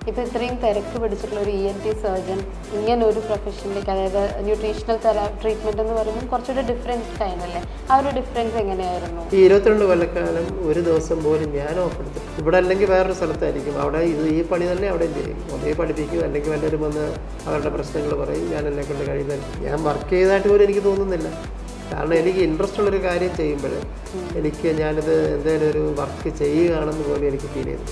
ഇപ്പോൾ ഇത്രയും തിരക്ക് പിടിച്ചിട്ടുള്ള ഒരു ENT സർജൻ ഇങ്ങനെ ഒരു പ്രൊഫഷനിലേക്ക്, അതായത് ന്യൂട്രീഷണൽ ട്രീറ്റ്മെൻറ്റ് എന്ന് പറയുമ്പോൾ കുറച്ചുകൂടി ഡിഫറെൻറ്റ് ടൈമല്ലേ, ആ ഒരു ഡിഫറൻസ് എങ്ങനെയായിരുന്നു? ഈ 22 കൊല്ലക്കാലം ഒരു ദിവസം പോലും ഞാൻ ഓഫ് എടുത്തു. ഇവിടെ അല്ലെങ്കിൽ വേറൊരു സ്ഥലത്തായിരിക്കും, അവിടെ ഈ പണി തന്നെ അവിടെ ചെയ്യും. ഒന്നേ പഠിപ്പിക്കും, അല്ലെങ്കിൽ വല്ലവരും വന്ന് അവരുടെ പ്രശ്നങ്ങൾ പറയും, ഞാൻ എന്നെ കൊണ്ട് കഴിയുന്നത്. ഞാൻ വർക്ക് ചെയ്തതായിട്ട് പോലും എനിക്ക് തോന്നുന്നില്ല. കാരണം എനിക്ക് ഇൻട്രസ്റ്റ് ഉള്ളൊരു കാര്യം ചെയ്യുമ്പോൾ എനിക്ക് ഞാനിത് എന്തെങ്കിലും ഒരു വർക്ക് ചെയ്യുകയാണെന്ന് പോലും എനിക്ക് ഫീൽ ചെയ്തു.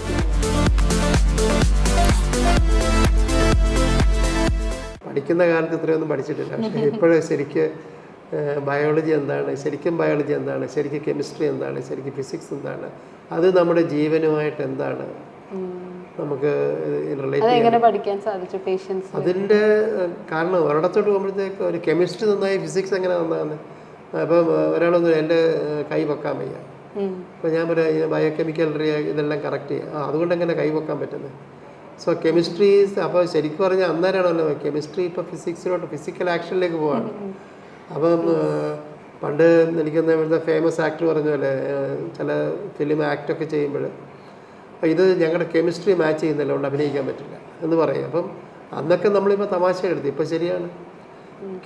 പഠിക്കുന്ന കാലത്ത് ഇത്രയൊന്നും പഠിച്ചിട്ടില്ല. പക്ഷേ ഇപ്പോഴും ശരിക്ക് ബയോളജി എന്താണ്, ശരിക്കും ബയോളജി എന്താണ്, ശരിക്കും കെമിസ്ട്രി എന്താണ്, ശരിക്കും ഫിസിക്സ് എന്താണ്, അത് നമ്മുടെ ജീവനുമായിട്ട് എന്താണ് നമുക്ക് റിലേറ്റ് പഠിക്കാൻ സാധിച്ചു പേഷ്യൻസ്. അതിൻ്റെ കാരണം ഒരിടത്തോട്ട് പോകുമ്പോഴത്തേക്ക് ഒരു കെമിസ്ട്രി നന്നായി ഫിസിക്സ് എങ്ങനെ നന്നാണ്. അപ്പം ഒരാളൊന്നും എൻ്റെ കൈ വെക്കാൻ വയ്യ. അപ്പോൾ ഞാൻ പറയാം ബയോകെമിക്കൽ ഇതെല്ലാം കറക്റ്റ് ചെയ്യാം, അതുകൊണ്ട് എങ്ങനെ കൈ വെക്കാൻ പറ്റുന്നത്? സോ കെമിസ്ട്രി അപ്പോൾ ശരിക്കും പറഞ്ഞാൽ അന്നേരമാണല്ലോ കെമിസ്ട്രി ഇപ്പോൾ ഫിസിക്സിലോട്ട് ഫിസിക്കൽ ആക്ഷനിലേക്ക് പോവാണ്. അപ്പം പണ്ട് എനിക്കെന്താ ഇവിടുത്തെ ഫേമസ് ആക്ടർ പറഞ്ഞ പോലെ ചില ഫിലിം ആക്ടൊക്കെ ചെയ്യുമ്പോൾ ഇത് ഞങ്ങളുടെ കെമിസ്ട്രി മാച്ച് ചെയ്യുന്നില്ല, കൊണ്ട് അഭിനയിക്കാൻ പറ്റില്ല എന്ന് പറയും. അപ്പം അന്നൊക്കെ നമ്മളിപ്പോൾ തമാശ എടുത്തു. ഇപ്പോൾ ശരിയാണ്,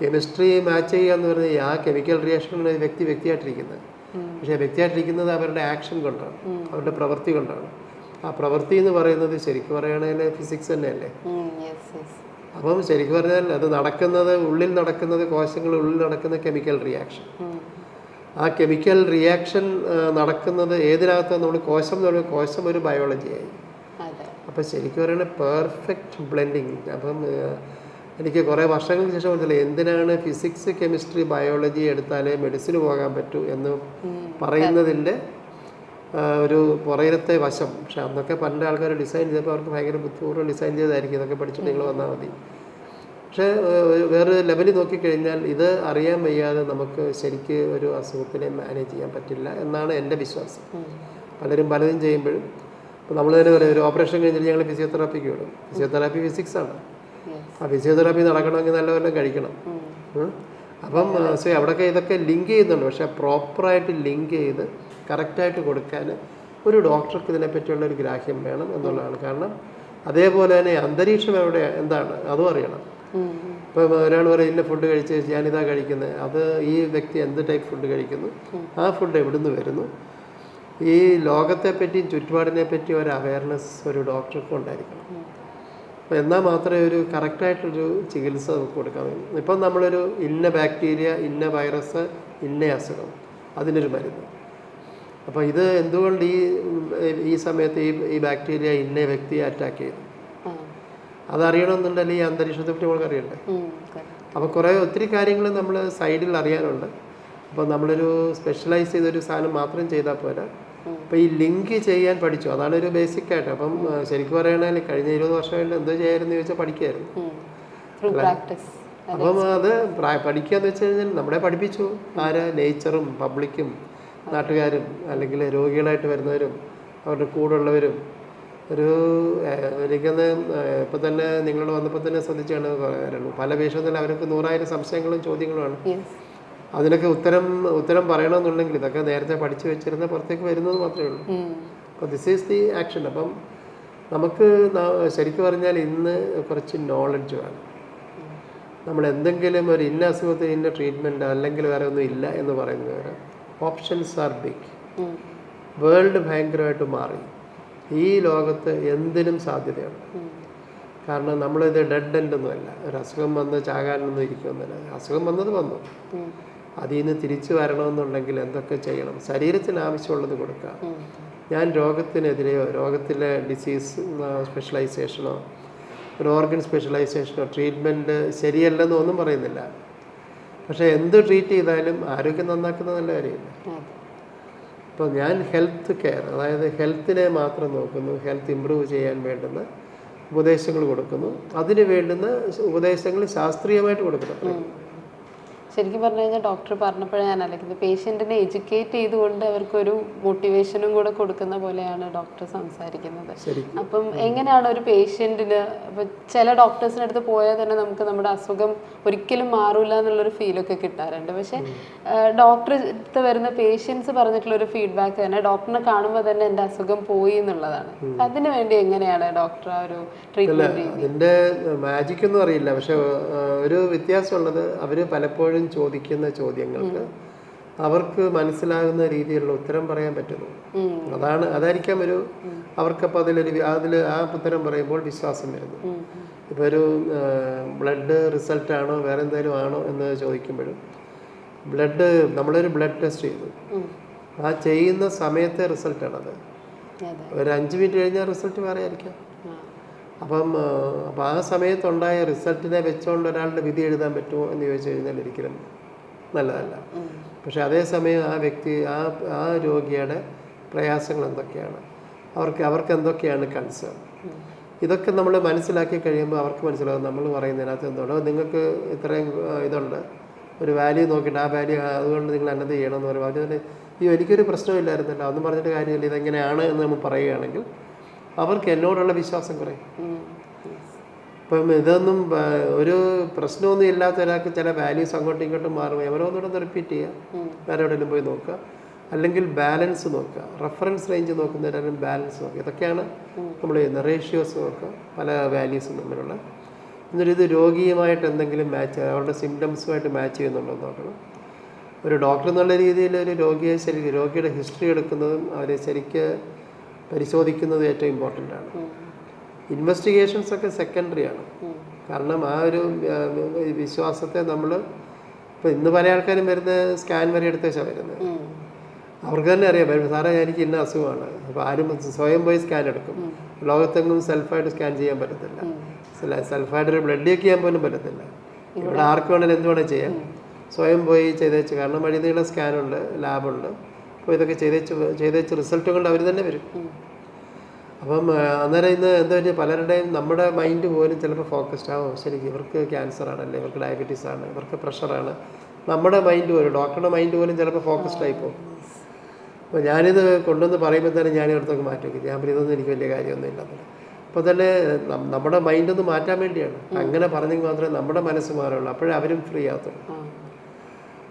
കെമിസ്ട്രി മാച്ച് ചെയ്യുക എന്ന് പറഞ്ഞാൽ ആ കെമിക്കൽ റിയാക്ഷനാണ് വ്യക്തിയായിട്ടിരിക്കുന്നത്. പക്ഷേ വ്യക്തിയായിട്ടിരിക്കുന്നത് അവരുടെ ആക്ഷൻ കൊണ്ടാണ്, അവരുടെ പ്രവൃത്തി കൊണ്ടാണ്. ആ പ്രവൃത്തി എന്ന് പറയുന്നത് ശരിക്കും പറയുകയാണെങ്കിൽ ഫിസിക്സ് തന്നെയല്ലേ. അപ്പം ശരിക്കും പറഞ്ഞാൽ അത് നടക്കുന്നത് ഉള്ളിൽ നടക്കുന്നത്, കോശങ്ങളുള്ളിൽ നടക്കുന്ന കെമിക്കൽ റിയാക്ഷൻ. ആ കെമിക്കൽ റിയാക്ഷൻ നടക്കുന്നത് ഏതിനകത്ത് നമ്മൾ കോശം എന്ന് പറയുമ്പോൾ കോശം ഒരു ബയോളജിയായി. അപ്പം ശരിക്കും പറയുന്നത് പെർഫെക്റ്റ് ബ്ലെൻഡിങ്. അപ്പം എനിക്ക് കുറേ വർഷങ്ങൾക്ക് ശേഷം മനസ്സിലായി എന്തിനാണ് ഫിസിക്സ് കെമിസ്ട്രി ബയോളജി എടുത്താലേ മെഡിസിന് പോകാൻ പറ്റൂ എന്ന് പറയുന്നതിൻ്റെ ഒരു പുറയിലത്തെ വശം. പക്ഷെ അന്നൊക്കെ പണ്ട് ആൾക്കാർ ഡിസൈൻ ചെയ്തപ്പോൾ അവർക്ക് ഭയങ്കര ബുദ്ധിപൂർവ്വം ഡിസൈൻ ചെയ്തായിരിക്കും ഇതൊക്കെ പഠിച്ചിട്ട് നിങ്ങൾ വന്നാൽ മതി. പക്ഷേ വേറെ ലെവലിൽ നോക്കിക്കഴിഞ്ഞാൽ ഇത് അറിയാൻ വയ്യാതെ നമുക്ക് ശരിക്ക് ഒരു അസുഖത്തിനെ മാനേജ് ചെയ്യാൻ പറ്റില്ല എന്നാണ് എൻ്റെ വിശ്വാസം. പലരും പലതും ചെയ്യുമ്പോഴും ഇപ്പോൾ നമ്മൾ തന്നെ പറയാം, ഒരു ഓപ്പറേഷൻ കഴിഞ്ഞിട്ട് ഞങ്ങൾ ഫിസിയോതെറാപ്പിക്ക് വിടും. ഫിസിയോതെറാപ്പി ഫിസിക്സാണ്. ആ ഫിസിയോതെറാപ്പി നടക്കണമെങ്കിൽ നല്ലപോലെ കഴിക്കണം. അപ്പം സോ അവിടെയൊക്കെ ഇതൊക്കെ ലിങ്ക് ചെയ്യുന്നുണ്ട്. പക്ഷേ പ്രോപ്പറായിട്ട് ലിങ്ക് ചെയ്ത് കറക്റ്റായിട്ട് കൊടുക്കാൻ ഒരു ഡോക്ടർക്ക് ഇതിനെപ്പറ്റിയുള്ള ഒരു ഗ്രാഹ്യം വേണം എന്നുള്ളതാണ്. കാരണം അതേപോലെ തന്നെ അന്തരീക്ഷം എവിടെ എന്താണ് അതും അറിയണം. ഇപ്പം ഒരാൾ പറയും ഇന്ന ഫുഡ് കഴിച്ച് ഞാനിതാ കഴിക്കുന്നത്, അത് ഈ വ്യക്തി എന്ത് ടൈപ്പ് ഫുഡ് കഴിക്കുന്നു, ആ ഫുഡ് എവിടുന്ന് വരുന്നു, ഈ ലോകത്തെപ്പറ്റിയും ചുറ്റുപാടിനെ പറ്റിയും ഒരു അവയർനെസ് ഒരു ഡോക്ടർക്ക് ഉണ്ടായിരിക്കണം. അപ്പോൾ എന്നാൽ മാത്രമേ ഒരു കറക്റ്റായിട്ടൊരു ചികിത്സ നമുക്ക് കൊടുക്കാൻ കഴിയും. ഇപ്പം നമ്മളൊരു ഇന്ന ബാക്ടീരിയ, ഇന്ന വൈറസ്, ഇന്ന അസുഖം, അതിനൊരു മരുന്ന്. അപ്പോൾ ഇത് എന്തുകൊണ്ട് ഈ സമയത്ത് ഈ ബാക്ടീരിയ ഇന്ന വ്യക്തിയെ അറ്റാക്ക് ചെയ്തു, അതറിയണമെന്നുണ്ടല്ലോ ഈ അന്തരീക്ഷത്തെ പറ്റി നമുക്ക് അറിയണ്ടേ. അപ്പോൾ ഒത്തിരി കാര്യങ്ങൾ നമ്മൾ സൈഡിൽ അറിയാനുണ്ട്. അപ്പോൾ നമ്മളൊരു സ്പെഷ്യലൈസ് ചെയ്തൊരു സാധനം മാത്രം ചെയ്താൽ പോരാ. അപ്പോൾ ഈ ലിങ്ക് ചെയ്യാൻ പഠിച്ചു, അതാണ് ഒരു ബേസിക്കായിട്ട്. അപ്പം ശരിക്കും പറയുകയാണെങ്കിൽ കഴിഞ്ഞ 20 വർഷമായിട്ട് എന്തോ ചെയ്യായിരുന്നു ചോദിച്ചാൽ പഠിക്കായിരുന്നു. അപ്പം അത് പഠിക്കുക എന്ന് വെച്ച് കഴിഞ്ഞാൽ നമ്മളെ പഠിപ്പിച്ചു ആര്, നേച്ചറും പബ്ലിക്കും നാട്ടുകാരും അല്ലെങ്കിൽ രോഗികളായിട്ട് വരുന്നവരും അവരുടെ കൂടെയുള്ളവരും. എനിക്കൊന്ന് ഇപ്പം തന്നെ നിങ്ങളോട് വന്നപ്പോൾ തന്നെ ശ്രദ്ധിച്ചാണ് പറയാറുള്ളൂ, പല പേഷ്യൻസിലും അവർക്ക് 100,000 സംശയങ്ങളും ചോദ്യങ്ങളുമാണ്. അതിനൊക്കെ ഉത്തരം പറയണമെന്നുണ്ടെങ്കിൽ ഇതൊക്കെ നേരത്തെ പഠിച്ചു വെച്ചിരുന്ന പുറത്തേക്ക് വരുന്നത് മാത്രമേ ഉള്ളൂ. അപ്പോൾ ദിസ് ഈസ് ദി ആക്ഷൻ. അപ്പം നമുക്ക് ശരിക്കും പറഞ്ഞാൽ ഇന്ന് കുറച്ച് നോളജ് വേണം. നമ്മൾ എന്തെങ്കിലും ഒരു ഇന്ന അസുഖത്തിന് ഇന്ന ട്രീറ്റ്മെൻറ്റ് അല്ലെങ്കിൽ വേറെ ഒന്നും ഇല്ല എന്ന് പറയുന്നവർ ഓപ്ഷൻസ് ആർ ബിഗ്. വേൾഡ് ഭയങ്കരമായിട്ട് മാറി. ഈ ലോകത്ത് എന്തിനും സാധ്യതയാണ്. കാരണം നമ്മളിത് ഡെഡ് എൻഡ് ഒന്നുമല്ല. ഒരു അസുഖം വന്ന് ചാകാനൊന്നും ഇരിക്കുന്നില്ല. അസുഖം വന്നത് വന്നു, അതിൽ നിന്ന് തിരിച്ചു വരണമെന്നുണ്ടെങ്കിൽ എന്തൊക്കെ ചെയ്യണം? ശരീരത്തിന് ആവശ്യമുള്ളത് കൊടുക്കുക. ഞാൻ രോഗത്തിനെതിരെയോ രോഗത്തിലെ ഡിസീസ് സ്പെഷ്യലൈസേഷനോ ഒരു ഓർഗൻ സ്പെഷ്യലൈസേഷനോ ട്രീറ്റ്മെൻറ്റ് ശരിയല്ലെന്നോ ഒന്നും പറയുന്നില്ല. പക്ഷേ എന്ത് ട്രീറ്റ് ചെയ്താലും ആരോഗ്യം നന്നാക്കുന്ന നല്ല കാര്യമില്ല. ഇപ്പോൾ ഞാൻ ഹെൽത്ത് കെയർ, അതായത് ഹെൽത്തിനെ മാത്രം നോക്കുന്നു, ഹെൽത്ത് ഇമ്പ്രൂവ് ചെയ്യാൻ വേണ്ടുന്ന ഉപദേശങ്ങൾ കൊടുക്കുന്നു. അതിന് വേണ്ടുന്ന ഉപദേശങ്ങൾ ശാസ്ത്രീയമായിട്ട് കൊടുക്കുന്നു. ശരിക്കും പറഞ്ഞു കഴിഞ്ഞാൽ ഡോക്ടർ പറഞ്ഞപ്പോഴേ ഞാൻ ആലോചിക്കുന്നത്, പേഷ്യൻറ്റിനെ എഡ്യൂക്കേറ്റ് ചെയ്തുകൊണ്ട് അവർക്കൊരു മോട്ടിവേഷനും കൂടെ കൊടുക്കുന്ന പോലെയാണ് ഡോക്ടർ സംസാരിക്കുന്നത്. അപ്പം എങ്ങനെയാണ് ഒരു പേഷ്യൻറ്റിന് ഇപ്പോൾ ചില ഡോക്ടേഴ്സിൻ്റെ അടുത്ത് പോയാൽ തന്നെ നമുക്ക് നമ്മുടെ അസുഖം ഒരിക്കലും മാറില്ല എന്നുള്ളൊരു ഫീലൊക്കെ കിട്ടാറുണ്ട്. പക്ഷേ ഡോക്ടറെ അടുത്ത് വരുന്ന പേഷ്യൻസ് പറഞ്ഞിട്ടുള്ളൊരു ഫീഡ്ബാക്ക് തന്നെ ഡോക്ടറിനെ കാണുമ്പോൾ തന്നെ എൻ്റെ അസുഖം പോയി എന്നുള്ളതാണ്. അതിന് വേണ്ടി എങ്ങനെയാണ് ഡോക്ടർ ആ ഒരു ട്രീറ്റ്മെൻറ്റ് രീതി? അതിൻ്റെ മാജിക് ഒന്നും അറിയില്ല. പക്ഷെ ഒരു വ്യത്യാസമുള്ളത് അവർ പലപ്പോഴും ചോദിക്കുന്ന ചോദ്യങ്ങൾക്ക് അവർക്ക് മനസ്സിലാകുന്ന രീതിയിലുള്ള ഉത്തരം പറയാൻ പറ്റുന്നു. അതായിരിക്കാം അവർക്കപ്പോൾ ആ ഉത്തരം പറയുമ്പോൾ വിശ്വാസം വരുന്നു. ഇപ്പോൾ ഒരു ബ്ലഡ് റിസൾട്ടാണോ വേറെ എന്തെങ്കിലും ആണോ എന്ന് ചോദിക്കുമ്പോഴും നമ്മളൊരു ബ്ലഡ് ടെസ്റ്റ് ചെയ്തു, ആ ചെയ്യുന്ന സമയത്തെ റിസൾട്ടാണത്. ഒരു 5 മിനിറ്റ് കഴിഞ്ഞാൽ റിസൾട്ട് വേറെ ആയിരിക്കാം. അപ്പം ആ സമയത്തുണ്ടായ റിസൾട്ടിനെ വെച്ചുകൊണ്ട് ഒരാളുടെ വിധി എഴുതാൻ പറ്റുമോ എന്ന് ചോദിച്ചു കഴിഞ്ഞാൽ ഒരിക്കലും നല്ലതല്ല. പക്ഷെ അതേസമയം ആ വ്യക്തി ആ രോഗിയുടെ പ്രയാസങ്ങൾ എന്തൊക്കെയാണ്, അവർക്ക് എന്തൊക്കെയാണ് കൺസേൺ, ഇതൊക്കെ നമ്മൾ മനസ്സിലാക്കി കഴിയുമ്പോൾ അവർക്ക് മനസ്സിലാകും നമ്മൾ പറയുന്നതിനകത്ത് എന്തുകൊണ്ടോ നിങ്ങൾക്ക് ഇത്രയും ഇതുണ്ട്, ഒരു വാല്യൂ നോക്കിയിട്ട് ആ വാല്യൂ അതുകൊണ്ട് നിങ്ങൾ അന്നത് ചെയ്യണമെന്ന് പറയുമ്പോൾ അതുപോലെ എനിക്കൊരു പ്രശ്നമില്ലായിരുന്നല്ലോ അതൊന്നും പറഞ്ഞിട്ട് കാര്യമില്ല, ഇതെങ്ങനെയാണ് എന്ന് നമ്മൾ പറയുകയാണെങ്കിൽ അവർക്ക് എന്നോടുള്ള വിശ്വാസം കുറയും. ഇപ്പം ഇതൊന്നും ഒരു പ്രശ്നമൊന്നും ഇല്ലാത്ത ഒരാൾക്ക് ചില വാല്യൂസ് അങ്ങോട്ടും ഇങ്ങോട്ടും മാറും. എവരോന്നുകൂടെ റിപ്പീറ്റ് ചെയ്യുക, വേറെ എവിടെയെങ്കിലും പോയി നോക്കുക, അല്ലെങ്കിൽ ബാലൻസ് നോക്കുക, റെഫറൻസ് റേഞ്ച് നോക്കുന്നവരും ബാലൻസ് നോക്കുക. ഇതൊക്കെയാണ് നമ്മൾ ചെയ്യുന്നത്. റേഷ്യോസ് നോക്കുക, പല വാല്യൂസും തമ്മിലുള്ള. എന്നിട്ട് ഇത് രോഗിയുമായിട്ട് എന്തെങ്കിലും മാച്ച്, അവരുടെ സിംറ്റംസുമായിട്ട് മാച്ച് ചെയ്യുന്നുണ്ടോ എന്ന് നോക്കണം. ഒരു ഡോക്ടർ എന്നുള്ള രീതിയിൽ ഒരു രോഗിയുടെ ഹിസ്റ്ററി എടുക്കുന്നതും അവരെ ശരിക്ക് പരിശോധിക്കുന്നതും ഏറ്റവും ഇമ്പോർട്ടൻ്റ് ആണ്. ഇൻവെസ്റ്റിഗേഷൻസ് ഒക്കെ സെക്കൻഡറി ആണ്. കാരണം ആ ഒരു വിശ്വാസത്തെ നമ്മൾ ഇപ്പോൾ ഇന്ന് പല ആൾക്കാരും വരുന്ന സ്കാൻ വരെ എടുത്ത് വെച്ചാൽ വരുന്നത്. അവർക്ക് തന്നെ അറിയാം സാറേ എനിക്ക് ഇന്ന അസുഖമാണ്. അപ്പോൾ ആരും സ്വയം പോയി സ്കാൻ എടുക്കും. ലോകത്തെങ്ങും സെൽഫായിട്ട് സ്കാൻ ചെയ്യാൻ പറ്റത്തില്ല. സെൽഫായിട്ട് ഒരു ബ്ലഡ് ചെക്ക് ചെയ്യാൻ പോലും പറ്റത്തില്ല. ഇവിടെ ആർക്ക് വേണമെങ്കിലും എന്ത് വേണമെങ്കിൽ ചെയ്യാം. സ്വയം പോയി ചെയ്തേച്ച്, കാരണം വഴി നീള സ്കാനുണ്ട്, ലാബുണ്ട്. അപ്പോൾ ഇതൊക്കെ ചെയ്തേച്ച് റിസൾട്ട് കൊണ്ട് അവർ തന്നെ വരും. അപ്പം അന്നേരം ഇന്ന് എന്താ വെച്ചാൽ പലരുടെയും നമ്മുടെ മൈൻഡ് പോലും ചിലപ്പോൾ ഫോക്കസ്ഡ് ആവും. ശരിക്കും ഇവർക്ക് ക്യാൻസർ ആണല്ലേ, ഇവർക്ക് ഡയബറ്റീസ് ആണ്, ഇവർക്ക് പ്രഷറാണ്. നമ്മുടെ മൈൻഡ് പോലും, ഡോക്ടറുടെ മൈൻഡ് പോലും ചിലപ്പോൾ ഫോക്കസ്ഡ് ആയിപ്പോവും. അപ്പോൾ ഞാനിത് കൊണ്ടുവന്ന് പറയുമ്പോൾ തന്നെ ഞാൻ ഇവിടത്തൊക്കെ മാറ്റി വയ്ക്കും. ഞാൻ ഇതൊന്നും എനിക്ക് വലിയ കാര്യമൊന്നും ഇല്ലാത്തത്. അപ്പോൾ തന്നെ നമ്മുടെ മൈൻഡൊന്ന് മാറ്റാൻ വേണ്ടിയാണ്. അങ്ങനെ പറഞ്ഞെങ്കിൽ മാത്രമേ നമ്മുടെ മനസ്സ് മാറുള്ളൂ. അപ്പോഴേ അവരും ഫ്രീ ആകത്തുള്ളൂ.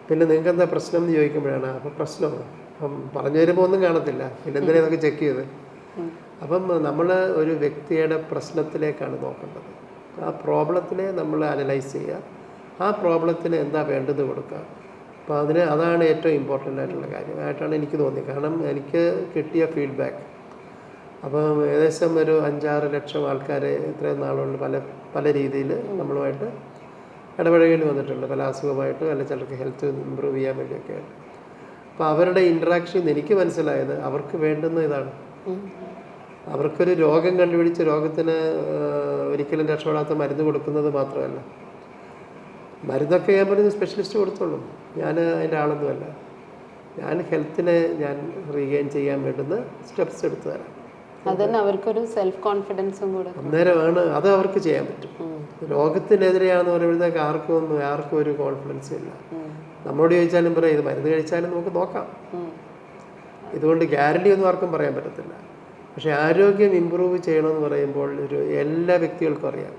പിന്നെ നിങ്ങൾക്ക് എന്താ പ്രശ്നം എന്ന് ചോദിക്കുമ്പോഴാണ് അപ്പോൾ പ്രശ്നമാണ്. അപ്പം പറഞ്ഞു വരുമ്പോൾ ഒന്നും കാണത്തില്ല, പിന്നെ എന്തിനാ ഇതൊക്കെ ചെക്ക് ചെയ്ത്. അപ്പം നമ്മൾ ഒരു വ്യക്തിയുടെ പ്രശ്നത്തിലേക്കാണ് നോക്കേണ്ടത്. ആ പ്രോബ്ലത്തിനെ നമ്മൾ അനലൈസ് ചെയ്യുക, ആ പ്രോബ്ലത്തിന് എന്താ വേണ്ടത് കൊടുക്കുക. അപ്പോൾ അതാണ് ഏറ്റവും ഇമ്പോർട്ടൻ്റ് ആയിട്ടുള്ള കാര്യമായിട്ടാണ് എനിക്ക് തോന്നിയത്. കാരണം എനിക്ക് കിട്ടിയ ഫീഡ്ബാക്ക്, അപ്പം ഏകദേശം ഒരു 5-6 ലക്ഷം ആൾക്കാർ ഇത്രയും നാളുകൊണ്ട് പല രീതിയിൽ നമ്മളുമായിട്ട് ഇടപഴകേണ്ടി വന്നിട്ടുണ്ട്. പല അസുഖമായിട്ടും അല്ലെങ്കിൽ ചിലർക്ക് ഹെൽത്ത് ഇമ്പ്രൂവ് ചെയ്യാൻ വേണ്ടിയൊക്കെയാണ്. അപ്പോൾ അവരുടെ ഇൻട്രാക്ഷൻ എനിക്ക് മനസ്സിലായത് അവർക്ക് വേണ്ടുന്ന ഇതാണ്. അവർക്കൊരു രോഗം കണ്ടുപിടിച്ച് രോഗത്തിന് ഒരിക്കലും രക്ഷപ്പെടാത്ത മരുന്ന് കൊടുക്കുന്നത് മാത്രമല്ല, മരുന്നൊക്കെ ഞാൻ പറയുന്നത് സ്പെഷ്യലിസ്റ്റ് കൊടുത്തോളും. ഞാൻ അതിൻ്റെ ആളൊന്നുമല്ല. ഞാൻ ഹെൽത്തിനെ ഞാൻ റീഗെയിൻ ചെയ്യാൻ വേണ്ടുന്ന സ്റ്റെപ്സ് എടുത്തു തരാം. അതന്നെ അവർക്കൊരു സെൽഫ് കോൺഫിഡൻസും കൂടെ അന്നേരമാണ് അത് അവർക്ക് ചെയ്യാൻ പറ്റും. രോഗത്തിനെതിരെയാണെന്ന് പറയുമ്പോഴത്തേക്ക് ആർക്കും ഒരു കോൺഫിഡൻസ് ഇല്ല. നമ്മളോട് ചോദിച്ചാലും പറയാം ഇത് മരുന്ന് കഴിച്ചാലും നമുക്ക് നോക്കാം, ഇതുകൊണ്ട് ഗ്യാരണ്ടി ഒന്നും ആർക്കും പറയാൻ പറ്റത്തില്ല. പക്ഷെ ആരോഗ്യം ഇമ്പ്രൂവ് ചെയ്യണമെന്ന് പറയുമ്പോൾ എല്ലാ വ്യക്തികൾക്കും അറിയാം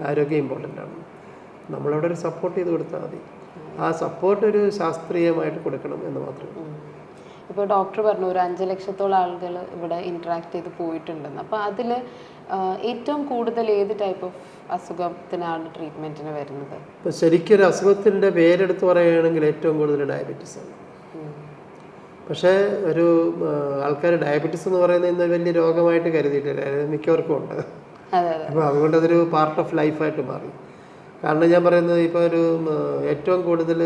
ആരോഗ്യം ഇമ്പോർട്ടൻ്റ് ആണ്. നമ്മളവിടെ ഒരു സപ്പോർട്ട് ചെയ്ത് കൊടുത്താൽ മതി. ആ സപ്പോർട്ട് ഒരു ശാസ്ത്രീയമായിട്ട് കൊടുക്കണം എന്ന് മാത്രമേ. ഇപ്പോൾ ഡോക്ടർ പറഞ്ഞു ഒരു 5 ലക്ഷത്തോളം ആളുകൾ ഇവിടെ ഇൻട്രാക്ട് ചെയ്ത് പോയിട്ടുണ്ടെന്ന്. അപ്പോൾ അതിൽ ഏറ്റവും കൂടുതൽ ഏത് ടൈപ്പ് ഓഫ് അസുഖത്തിനാണ് ട്രീറ്റ്മെൻറ്റിന് വരുന്നത്? ഇപ്പോൾ ശരിക്കും ഒരു അസുഖത്തിൻ്റെ പേരെടുത്ത് പറയുകയാണെങ്കിൽ ഏറ്റവും കൂടുതൽ ഡയബറ്റീസ് ആണ്. പക്ഷേ ഒരു ആൾക്കാർ ഡയബറ്റീസ് എന്ന് പറയുന്നത് ഇന്ന് വലിയ രോഗമായിട്ട് കരുതിയിട്ടില്ല, മിക്കവർക്കും ഉണ്ട്. അപ്പോൾ അതുകൊണ്ട് അതൊരു പാർട്ട് ഓഫ് ലൈഫായിട്ട് മാറി. കാരണം ഞാൻ പറയുന്നത് ഇപ്പോൾ ഏറ്റവും കൂടുതൽ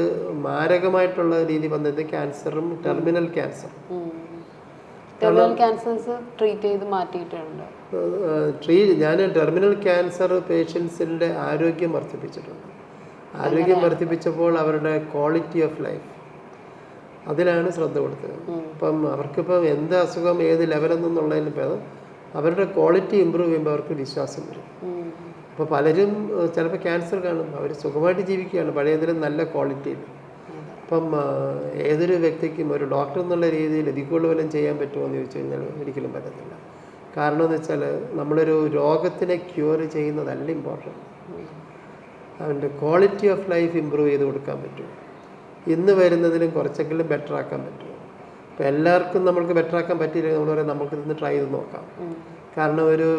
മാരകമായിട്ടുള്ള രീതി വന്നത് ക്യാൻസറും ടെർമിനൽ ക്യാൻസറും. ട്രീറ്റ് ചെയ്ത് മാറ്റിയിട്ടുണ്ട്. ഞാൻ ടെർമിനൽ ക്യാൻസർ പേഷ്യൻസിൻ്റെ ആരോഗ്യം വർദ്ധിപ്പിച്ചിട്ടുണ്ട്. ആരോഗ്യം വർദ്ധിപ്പിച്ചപ്പോൾ അവരുടെ ക്വാളിറ്റി ഓഫ് ലൈഫ് അതിലാണ് ശ്രദ്ധ കൊടുത്തത്. അപ്പം അവർക്കിപ്പം എന്ത് അസുഖം ഏത് ലെവലെന്നുള്ളതിന് ഭേദം അവരുടെ ക്വാളിറ്റി ഇമ്പ്രൂവ് ചെയ്യുമ്പോൾ അവർക്ക് വിശ്വാസം വരും. അപ്പോൾ പലരും ചിലപ്പോൾ ക്യാൻസർ കാണും, അവർ സുഖമായിട്ട് ജീവിക്കുകയാണ് പഴയതിലും നല്ല ക്വാളിറ്റിയിൽ. അപ്പം ഏതൊരു വ്യക്തിക്കും ഒരു ഡോക്ടർ എന്നുള്ള രീതിയിൽ ഇതിൽ കൂടുതലും ചെയ്യാൻ പറ്റുമോ എന്ന് ചോദിച്ചു കഴിഞ്ഞാൽ ഒരിക്കലും പറ്റത്തില്ല. കാരണം എന്ന് വെച്ചാൽ നമ്മളൊരു രോഗത്തിനെ ക്യൂർ ചെയ്യുന്നതല്ല ഇമ്പോർട്ടൻറ്റ്, അവൻ്റെ ക്വാളിറ്റി ഓഫ് ലൈഫ് ഇമ്പ്രൂവ് ചെയ്ത് കൊടുക്കാൻ പറ്റും. ഇന്ന് വരുന്നതിലും കുറച്ചെങ്കിലും ബെറ്റർ ആക്കാൻ പറ്റും. ഇപ്പോൾ എല്ലാവർക്കും നമ്മൾക്ക് ബെറ്റർ ആക്കാൻ പറ്റിയില്ലെങ്കിൽ നമ്മൾ പറയാം നമുക്ക് ഇന്ന് ട്രൈ ചെയ്ത് നോക്കാം. കാരണം ഒരു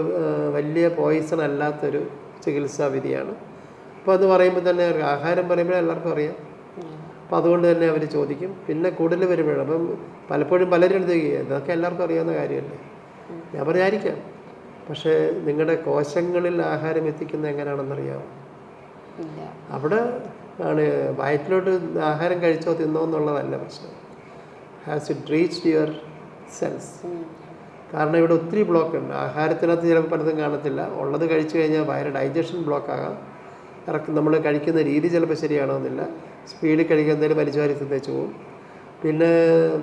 വലിയ പോയിസൺ അല്ലാത്തൊരു ചികിത്സാ വിധിയാണ്. അപ്പോൾ അത് പറയുമ്പോൾ തന്നെ ആഹാരം പറയുമ്പോൾ എല്ലാവർക്കും അറിയാം. അപ്പോൾ അതുകൊണ്ട് തന്നെ അവർ ചോദിക്കും. പിന്നെ കൂടുതൽ വരുമ്പോഴാണ് അപ്പം പലപ്പോഴും പലരും എടുത്ത് ഇതൊക്കെ എല്ലാവർക്കും അറിയാവുന്ന കാര്യമല്ലേ. ഞാൻ പറയായിരിക്കാം, പക്ഷേ നിങ്ങളുടെ കോശങ്ങളിൽ ആഹാരം എത്തിക്കുന്നത് എങ്ങനെയാണെന്നറിയാമോ? അവിടെ ആണ് വയറ്റിലോട്ട് ആഹാരം കഴിച്ചോ തിന്നോ എന്നുള്ളതല്ല പ്രശ്നം. Has it reached your cells? കാരണം ഇവിടെ ഒത്തിരി ബ്ലോക്ക് ഉണ്ട്. ആഹാരത്തിനകത്ത് ചിലപ്പോൾ പലതും കാണത്തില്ല. ഉള്ളത് കഴിച്ചു കഴിഞ്ഞാൽ വയറ് ഡൈജഷൻ ബ്ലോക്ക് ആകാം. നമ്മൾ കഴിക്കുന്ന രീതി ചിലപ്പോൾ ശരിയാണമെന്നില്ല. സ്പീഡിൽ കഴിക്കാൻ എന്തെങ്കിലും വലിച്ചുവാരി തിന്നേച്ച് പോവും. പിന്നെ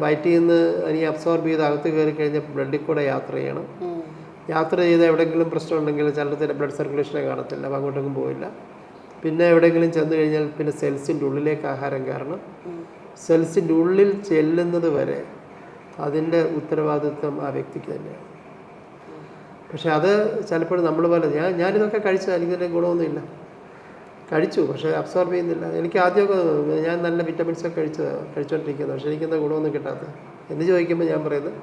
വയറ്റിൽ നിന്ന് ഇനി അബ്സോർബ് ചെയ്ത് അകത്ത് കയറി കഴിഞ്ഞാൽ ബ്ലഡിൽ കൂടെ യാത്ര ചെയ്യണം. യാത്ര ചെയ്ത് എവിടെയെങ്കിലും പ്രശ്നം ഉണ്ടെങ്കിൽ ചിലത്തിൽ ബ്ലഡ് സർക്കുലേഷനെ കാണത്തില്ല, അപ്പോൾ അങ്ങോട്ടൊന്നും പോയില്ല. പിന്നെ എവിടെയെങ്കിലും ചെന്ന് കഴിഞ്ഞാൽ പിന്നെ സെൽസിൻ്റെ ഉള്ളിലേക്ക് ആഹാരം കയറണം. സെൽസിൻ്റെ ഉള്ളിൽ ചെല്ലുന്നത് വരെ അതിൻ്റെ ഉത്തരവാദിത്വം ആ വ്യക്തിക്ക് തന്നെയാണ്. പക്ഷെ അത് ചിലപ്പോൾ നമ്മൾ പോലെ ഞാനിതൊക്കെ കഴിച്ചാൽ എനിക്കിതിൻ്റെ ഗുണമൊന്നുമില്ല. കഴിച്ചു, പക്ഷേ അബ്സോർബ് ചെയ്യുന്നില്ല. എനിക്ക് ആദ്യമൊക്കെ ഞാൻ നല്ല വിറ്റമിൻസൊക്കെ കഴിച്ചുകൊണ്ടിരിക്കുന്നത്, പക്ഷേ എനിക്കെന്താ ഗുണമൊന്നും കിട്ടാത്തത് എന്ന് ചോദിക്കുമ്പോൾ ഞാൻ പറയുന്നത്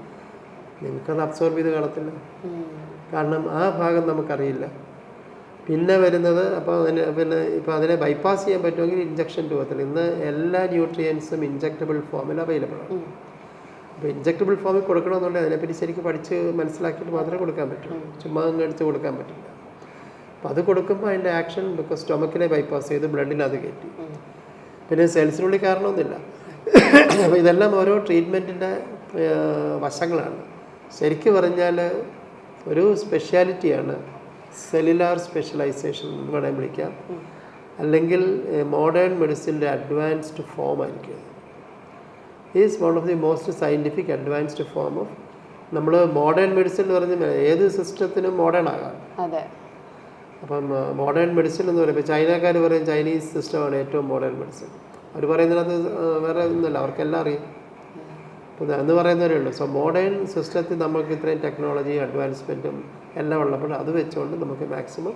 നിങ്ങൾക്കത് അബ്സോർബ് ചെയ്ത് കാണത്തില്ല. കാരണം ആ ഭാഗം നമുക്കറിയില്ല. പിന്നെ വരുന്നത് അപ്പോൾ അതിനെ ബൈപ്പാസ് ചെയ്യാൻ പറ്റുമെങ്കിൽ ഇഞ്ചക്ഷൻ രൂപത്തിൽ. ഇന്ന് എല്ലാ ന്യൂട്രിയൻസും ഇഞ്ചക്റ്റബിൾ ഫോമിൽ അവൈലബിൾ ആണ്. അപ്പോൾ ഇഞ്ചക്റ്റബിൾ ഫോമിൽ കൊടുക്കണമെന്നുണ്ടെങ്കിൽ അതിനെപ്പറ്റി ശരിക്കും പഠിച്ച് മനസ്സിലാക്കിയിട്ട് മാത്രമേ കൊടുക്കാൻ പറ്റൂ. ചുമ്മാ അങ്ങ് അടിച്ച് കൊടുക്കാൻ പറ്റില്ല. അപ്പോൾ അത് കൊടുക്കുമ്പോൾ അതിൻ്റെ ആക്ഷൻ ബിക്കോസ് സ്റ്റൊമക്കിനെ ബൈപ്പാസ് ചെയ്ത് ബ്ലഡിനകത്ത് കയറ്റി. പിന്നെ സെൽസിനുള്ളിൽ കാരണമൊന്നുമില്ല. അപ്പോൾ ഇതെല്ലാം ഓരോ ട്രീറ്റ്മെൻറ്റിൻ്റെ വശങ്ങളാണ്. ശരിക്കും പറഞ്ഞാൽ ഒരു സ്പെഷ്യാലിറ്റിയാണ് സെല്ലുലാർ സ്പെഷ്യലൈസേഷൻ എന്ന് വേണമെങ്കിൽ വിളിക്കാം. അല്ലെങ്കിൽ മോഡേൺ മെഡിസിൻ്റെ അഡ്വാൻസ്ഡ് ഫോം ആയിരിക്കും. Is one of the most scientific advanced form of നമ്മൾ മോഡേൺ മെഡിസിൻ എന്ന് പറഞ്ഞാൽ ഏത് സിസ്റ്റത്തിനും മോഡേൺ ആകാം. അപ്പം മോഡേൺ മെഡിസിൻ എന്ന് പറയുമ്പോൾ ചൈനക്കാർ പറയും ചൈനീസ് സിസ്റ്റമാണ് ഏറ്റവും മോഡേൺ മെഡിസിൻ. അവർ പറയുന്നതിനകത്ത് വേറെ ഒന്നുമില്ല, അവർക്കെല്ലാം അറിയാം. അപ്പോൾ എന്ന് പറയുന്നവരേ ഉള്ളൂ. സോ മോഡേൺ സിസ്റ്റത്തിൽ നമുക്ക് ഇത്രയും ടെക്നോളജി അഡ്വാൻസ്മെൻറ്റും എല്ലാം ഉള്ളപ്പോൾ അത് വെച്ചുകൊണ്ട് നമുക്ക് മാക്സിമം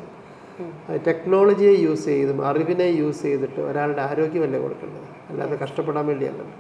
ടെക്നോളജിയെ യൂസ് ചെയ്തും അറിവിനെ യൂസ് ചെയ്തിട്ട് ഒരാളുടെ ആരോഗ്യമല്ലേ കൊടുക്കേണ്ടത്, അല്ലാതെ കഷ്ടപ്പെടാൻ വേണ്ടിയല്ലല്ലോ.